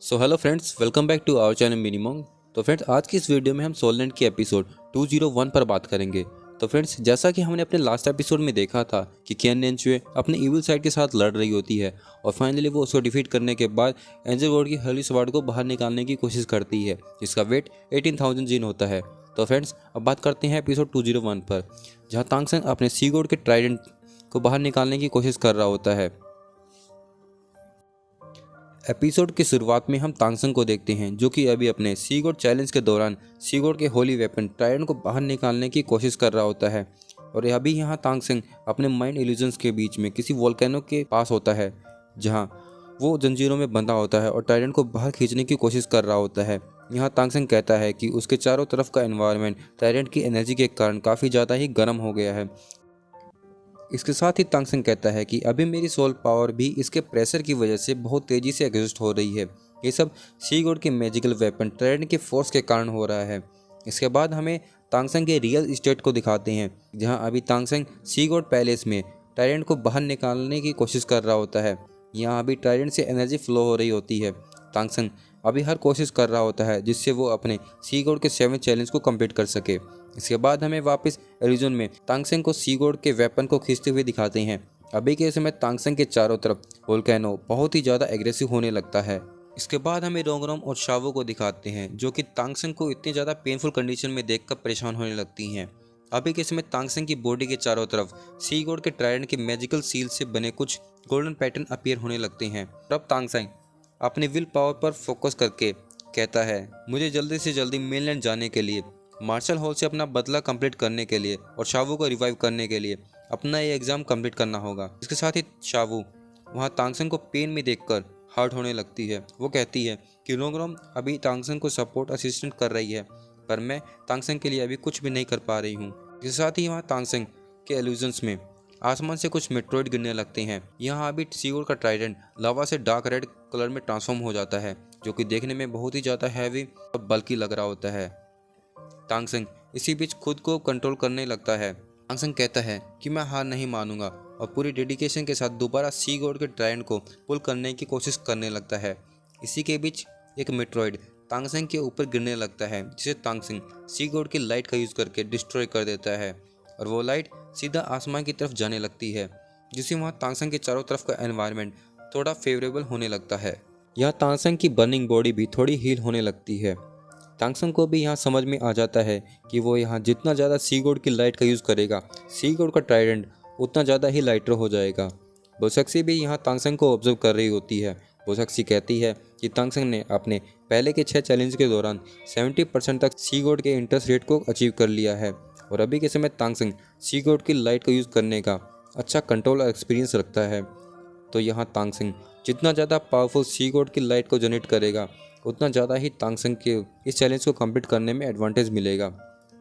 So hello friends, welcome back to our channel minimum. तो friends, आज की इस वीडियो में हम सोलैंड की एपिसोड 201 पर बात करेंगे। तो फ्रेंड्स, जैसा कि हमने अपने लास्ट एपिसोड में देखा था कि कियान नेंचुए अपने इविल साइड के साथ लड़ रही होती है और फाइनली वो उसको डिफीट करने के बाद एंजल गॉड की होली स्वॉर्ड को बाहर निकालने की कोशिश करती है, जिसका वेट 18,000 जीन होता है। तो फ्रेंड्स, अब बात करते हैं एपिसोड 201 पर, जहाँ तांगसेंग अपने सी गॉड के ट्राइडेंट को बाहर निकालने की कोशिश कर रहा होता है। एपिसोड की शुरुआत में हम तांगसेंग को देखते हैं, जो कि अभी अपने सी गॉड चैलेंज के दौरान सी गॉड के होली वेपन ट्राइडेंट को बाहर निकालने की कोशिश कर रहा होता है। और अभी यहाँ तांगसेंग अपने माइंड इल्यूजन्स के बीच में किसी वोल्केनो के पास होता है, जहाँ वो जंजीरों में बंधा होता है और ट्राइडेंट को बाहर खींचने की कोशिश कर रहा होता है। यहाँ तांगसेंग कहता है कि उसके चारों तरफ का एनवायरनमेंट ट्राइडेंट की एनर्जी के कारण काफ़ी ज़्यादा ही गर्म हो गया है। इसके साथ ही तांगसेंग कहता है कि अभी मेरी सोल पावर भी इसके प्रेशर की वजह से बहुत तेज़ी से एग्जिस्ट हो रही है। ये सब सी गॉड के मैजिकल वेपन ट्राइडेंट के फोर्स के कारण हो रहा है। इसके बाद हमें तांगसेंग के रियल स्टेट को दिखाते हैं, जहां अभी तांगसेंग सी गॉड पैलेस में ट्राइडेंट को बाहर निकालने की कोशिश कर रहा होता है। यहाँ अभी ट्राइडेंट से एनर्जी फ्लो हो रही होती है। तांगसेंग अभी हर कोशिश कर रहा होता है जिससे वो अपने सी गॉड के 7 चैलेंज को कंप्लीट कर सके। इसके बाद हमें वापस एरिजोन में तांगसेंग को सी गॉड के वेपन को खींचते हुए दिखाते हैं। अभी के समय तांगसेंग के चारों तरफ वोल्केनो बहुत ही ज़्यादा एग्रेसिव होने लगता है। इसके बाद हमें रोंगरोम और शावो को दिखाते हैं, जो कि तांगसेंग को इतनी ज़्यादा पेनफुल कंडीशन में देखकर परेशान होने लगती हैं। अभी के समय तांगसेंग की बॉडी के चारों तरफ सी गॉड के ट्राइडेंट के मैजिकल सील से बने कुछ गोल्डन पैटर्न अपीयर होने लगते हैं। तब तांगसेंग अपने विल पावर पर फोकस करके कहता है, मुझे जल्दी से जल्दी मेनलैंड जाने के लिए, मार्शल हॉल से अपना बदला कंप्लीट करने के लिए और शावू को रिवाइव करने के लिए अपना ये एग्ज़ाम कंप्लीट करना होगा। इसके साथ ही शावू वहाँ तांगसेंग को पेन में देखकर हर्ट होने लगती है। वो कहती है कि रोंगरोम अभी तांगसेंग को सपोर्ट असिस्टेंट कर रही है, पर मैं तांगसेंग के लिए अभी कुछ भी नहीं कर पा रही हूँ। इसके साथ ही वहाँ तांगसेंग के एल्यूजन्स में आसमान से कुछ मेट्रोइड गिरने लगते हैं। यहाँ अभी सीगोर का ट्राइडेंट लावा से डार्क रेड कलर में ट्रांसफॉर्म हो जाता है, जो कि देखने में बहुत ही ज़्यादा हैवी और बल्कि लग रहा होता है। तांगसेंग इसी बीच खुद को कंट्रोल करने लगता है। तांगसेंग कहता है कि मैं हार नहीं मानूंगा और पूरी डेडिकेशन के साथ दोबारा सी गॉड के ट्राइडेंट को पुल करने की कोशिश करने लगता है। इसी के बीच एक मेट्रोइड तांगसेंग के ऊपर गिरने लगता है, जिसे तांगसेंग सी गॉड की लाइट का यूज़ करके डिस्ट्रॉय कर देता है और वो लाइट सीधा आसमान की तरफ जाने लगती है, जिससे वहाँ तांगसेंग के चारों तरफ का एनवायरनमेंट थोड़ा फेवरेबल होने लगता है। यहाँ तांगसेंग की बर्निंग बॉडी भी थोड़ी हील होने लगती है। तांगसेंग को भी यहाँ समझ में आ जाता है कि वो यहाँ जितना ज़्यादा सी गॉड की लाइट का यूज़ करेगा, सी गॉड का ट्राइडेंट उतना ज़्यादा ही लाइटर हो जाएगा। बोसक्सी भी यहाँ तांगसेंग को ऑब्जर्व कर रही होती है। बोसक्सी कहती है कि तांगसेंग ने अपने पहले के 6 चैलेंज के दौरान 70% तक सी गॉड के इंटरेस्ट रेट को अचीव कर लिया है और अभी के समय तांगसेंग सी गॉड की लाइट का यूज़ करने का अच्छा कंट्रोल और एक्सपीरियंस रखता है। तो यहाँ तांगसेंग जितना ज़्यादा पावरफुल सी गॉड की लाइट को जनरेट करेगा, उतना ज़्यादा ही तांगसेंग के इस चैलेंज को कंप्लीट करने में एडवांटेज मिलेगा।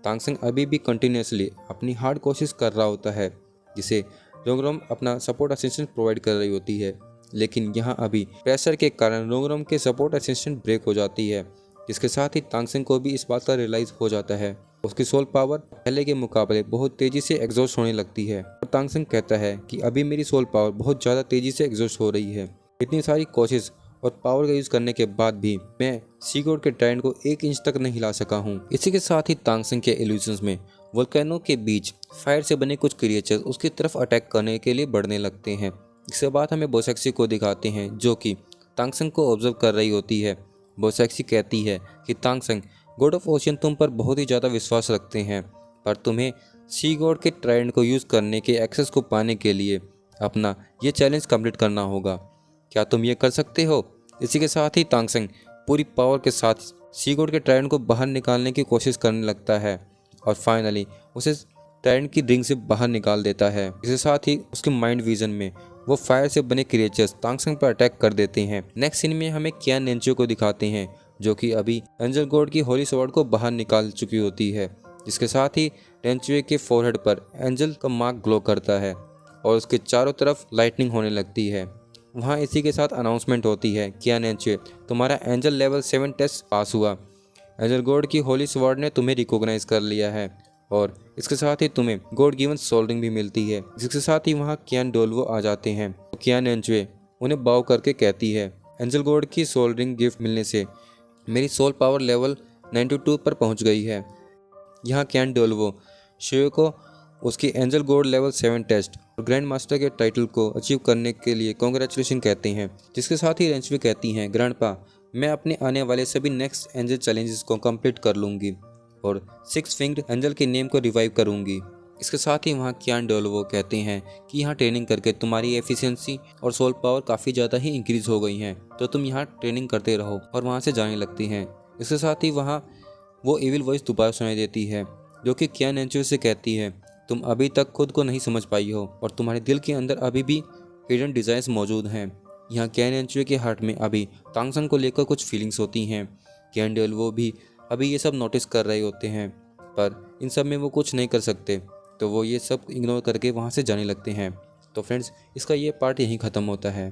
तांगसेंग अभी भी कंटिन्यूसली अपनी हार्ड कोशिश कर रहा होता है, जिसे रोंगरोम अपना सपोर्ट असिस्टेंट प्रोवाइड कर रही होती है। लेकिन यहाँ अभी प्रेशर के कारण रोंगरोम के सपोर्ट असिस्टेंट ब्रेक हो जाती है, जिसके साथ ही तांगसेंग को भी इस बात का रियलाइज़ हो जाता है। उसकी सोल पावर पहले के मुकाबले बहुत तेज़ी से एग्जॉस्ट होने लगती है और तांगसेंग कहता है कि अभी मेरी सोल पावर बहुत ज़्यादा तेज़ी से एग्जॉस्ट हो रही है। इतनी सारी कोशिश और पावर का यूज़ करने के बाद भी मैं सी गॉड के ट्राइडेंट को 1 इंच तक नहीं हिला सका हूँ। इसी के साथ ही तांगसेंग के इल्यूजन्स में वोल्केनो के बीच फायर से बने कुछ क्रिएचर उसकी तरफ अटैक करने के लिए बढ़ने लगते हैं। इसके बाद हमें बोसेक्सी को दिखाते हैं, जो कि तांगसेंग को ऑब्जर्व कर रही होती है। बोसेक्सी कहती है कि तांगसेंग, गॉड ऑफ ओशियन तुम पर बहुत ही ज़्यादा विश्वास रखते हैं, पर तुम्हें सी गॉड के ट्राइडेंट को यूज़ करने के एक्सेस को पाने के लिए अपना ये चैलेंज कंप्लीट करना होगा। क्या तुम ये कर सकते हो? इसी के साथ ही तांगसेंग पूरी पावर के साथ सी गॉड के ट्राइडेंट को बाहर निकालने की कोशिश करने लगता है और फाइनली उसे ट्राइडेंट की रिंग से बाहर निकाल देता है। इसके साथ ही उसके माइंड विजन में वो फायर से बने क्रिएचर्स तांगसेंग पर अटैक कर देते हैं। नेक्स्ट सीन में हमें कियान नेंचुए को दिखाते हैं, जो कि अभी एंजल गॉड की होली स्वॉर्ड को बाहर निकाल चुकी होती है। जिसके साथ ही नेंचुए के फोरहेड पर एंजल का मार्क ग्लो करता है और उसके चारों तरफ लाइटनिंग होने लगती है। वहाँ इसी के साथ अनाउंसमेंट होती है, कियान नेंचुए, तुम्हारा एंजल लेवल 7 टेस्ट पास हुआ। एंजल गॉड की होली स्वॉर्ड ने तुम्हें रिकॉग्नाइज कर लिया है और इसके साथ ही तुम्हें गॉड गिवन सोल रिंग भी मिलती है। जिसके साथ ही वहाँ कियान डोल्वो आ जाते हैं। कियान नेंचुए उन्हें बाव करके कहती है, एंजल गॉड की सोल रिंग गिफ्ट मिलने से मेरी सोल पावर लेवल 92 पर पहुंच गई है। यहाँ कैन डोल्वो शिव को उसकी एंजल गॉड लेवल 7 टेस्ट और ग्रैंड मास्टर के टाइटल को अचीव करने के लिए कॉन्ग्रेचुलेशन कहते हैं, जिसके साथ ही रेंचवी कहती हैं, ग्रैंडपा मैं अपने आने वाले सभी नेक्स्ट एंजल चैलेंजेस को कंप्लीट कर लूँगी और 6 फिंग्ड एंजल के नेम को रिवाइव करूँगी। इसके साथ ही वहाँ कियान डोल्वो कहते हैं कि यहाँ ट्रेनिंग करके तुम्हारी एफिशिएंसी और सोल पावर काफ़ी ज़्यादा ही इंक्रीज़ हो गई हैं, तो तुम यहाँ ट्रेनिंग करते रहो, और वहाँ से जाने लगती हैं। इसके साथ ही वहाँ वो एविल वॉइस दोबारा सुनाई देती है जो कि कियान एंचुए से कहती है, तुम अभी तक खुद को नहीं समझ पाई हो और तुम्हारे दिल के अंदर अभी भी हिडन डिज़ायर्स मौजूद हैं। यहाँ कियान एंचुए के हार्ट में अभी तांगसन को लेकर कुछ फीलिंग्स होती हैं। कियान डोल्वो भी अभी ये सब नोटिस कर रहे होते हैं, पर इन सब में वो कुछ नहीं कर सकते, तो वो ये सब इग्नोर करके वहाँ से जाने लगते हैं। तो फ्रेंड्स, इसका ये पार्ट यहीं ख़त्म होता है।